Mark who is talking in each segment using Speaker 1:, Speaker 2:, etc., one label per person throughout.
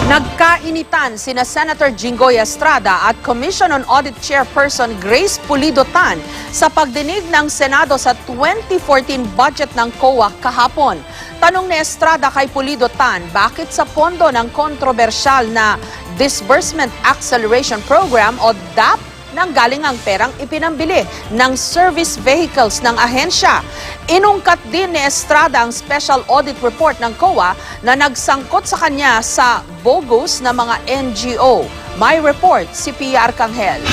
Speaker 1: Nagkainitan sina Senator Jinggoy Estrada at Commission on Audit Chairperson Grace Pulido Tan sa pagdinig ng Senado sa 2014 budget ng COA kahapon. Tanong ni Estrada kay Pulido Tan, bakit sa pondo ng kontrobersyal na Disbursement Acceleration Program o DAP nanggaling ang perang ipinambili ng service vehicles ng ahensya. Inungkat din ni Estrada ang Special Audit Report ng COA na nagsangkot sa kanya sa bogus na mga NGO. May report si Pia Arcangel.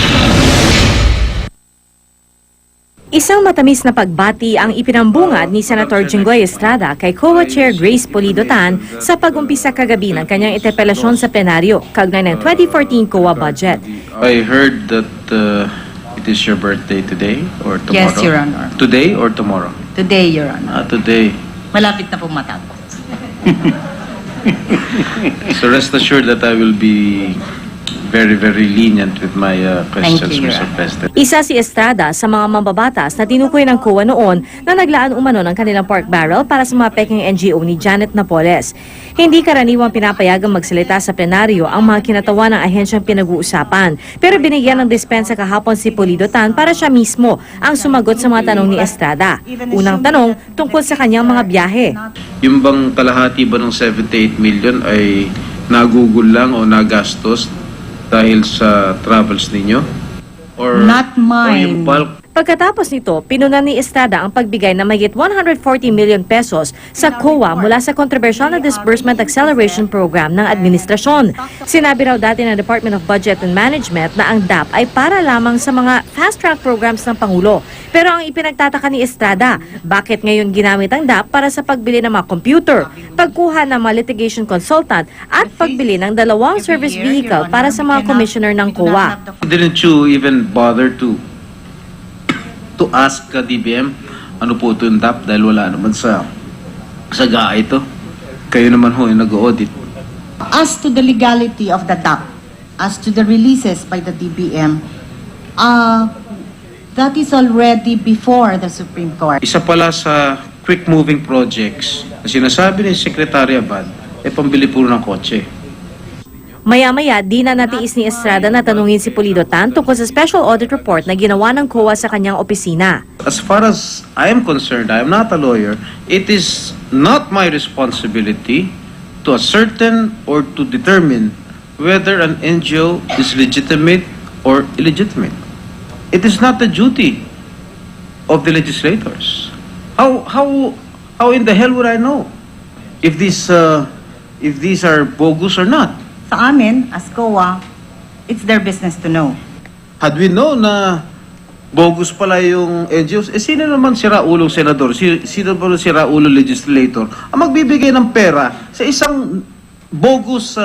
Speaker 2: Isang matamis na pagbati ang ipinambungad ni Senator Jinggoy Estrada kay COA Chair Grace Pulido Tan sa pag-umpisa kagabi ng kanyang interpelasyon sa plenaryo kaugnay ng 2014 COA budget.
Speaker 3: I heard that it is your birthday today or tomorrow?
Speaker 4: Yes, Your Honor.
Speaker 3: Today or tomorrow?
Speaker 4: Today, Your Honor.
Speaker 3: Today.
Speaker 4: Malapit na po matapos.
Speaker 3: So rest assured that I will be very, very lenient with my questions,
Speaker 4: Thank you,
Speaker 3: Mr. President.
Speaker 2: Isa si Estrada sa mga mambabatas na tinukoy ng COA noon na naglaan umano ng kanilang pork barrel para sa mga peking NGO ni Janet Napoles. Hindi karaniwang pinapayagang magsalita sa plenaryo ang mga kinatawa ng ahensyang pinag-uusapan. Pero binigyan ng dispensa kahapon si Pulido Tan para siya mismo ang sumagot sa mga tanong ni Estrada. Unang tanong tungkol sa kanyang mga biyahe.
Speaker 3: Yung bang kalahati ba ng 78 million ay nagugol lang o nagastos dahil sa travels ninyo? Or,
Speaker 4: Not mine.
Speaker 3: Or yung bulk?
Speaker 2: Pagkatapos nito, pinunan ni Estrada ang pagbigay ng mahigit 140 million pesos sa COA mula sa kontrobersyal na Disbursement Acceleration Program ng administrasyon. Sinabi raw dati ng Department of Budget and Management na ang DAP ay para lamang sa mga fast-track programs ng Pangulo. Pero ang ipinagtataka ni Estrada, bakit ngayon ginamit ang DAP para sa pagbili ng mga computer, pagkuha ng mga litigation consultant at pagbili ng 2 service vehicle para sa mga commissioner ng COA.
Speaker 3: Didn't you even bother to ask DBM ano po ito yung DAP dahil wala naman sa GAA ito? Kayo naman ho yung nag-audit.
Speaker 4: As to the legality of the DAP, as to the releases by the DBM, that is already before the Supreme Court.
Speaker 3: Isa pala sa quick-moving projects na sinasabi ni Secretary Abad ay pambili puro ng kotse.
Speaker 2: Maya-maya, di na natiis ni Estrada na tanungin si Pulido Tan tungkol sa special audit report na ginawa ng COA sa kanyang opisina.
Speaker 3: As far as I am concerned, I am not a lawyer. It is not my responsibility to ascertain or to determine whether an NGO is legitimate or illegitimate. It is not the duty of the legislators. How in the hell would I know if these are bogus or not?
Speaker 4: Sa amin, as COA, it's their business to know.
Speaker 3: Had we known na bogus pala yung NGOs, sino naman sira-ulong senador, sino ba sira-ulong legislator ang magbibigay ng pera sa isang bogus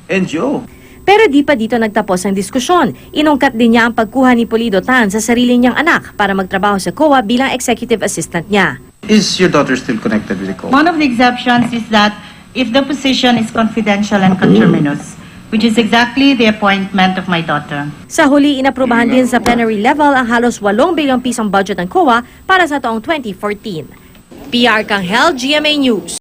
Speaker 3: NGO?
Speaker 2: Pero di pa dito nagtapos ang diskusyon. Inungkat din niya ang pagkuha ni Pulido Tan sa sarili niyang anak para magtrabaho sa COA bilang executive assistant niya.
Speaker 3: Is your daughter still connected with the COA?
Speaker 4: One of the exceptions is that if the position is confidential and conterminous, which is exactly the appointment of my daughter.
Speaker 2: Sa huli, inaprubahan din sa plenary level ang halos 8 bilyong pisong budget ng COA para sa taong 2014. PR Arcangel, GMA News.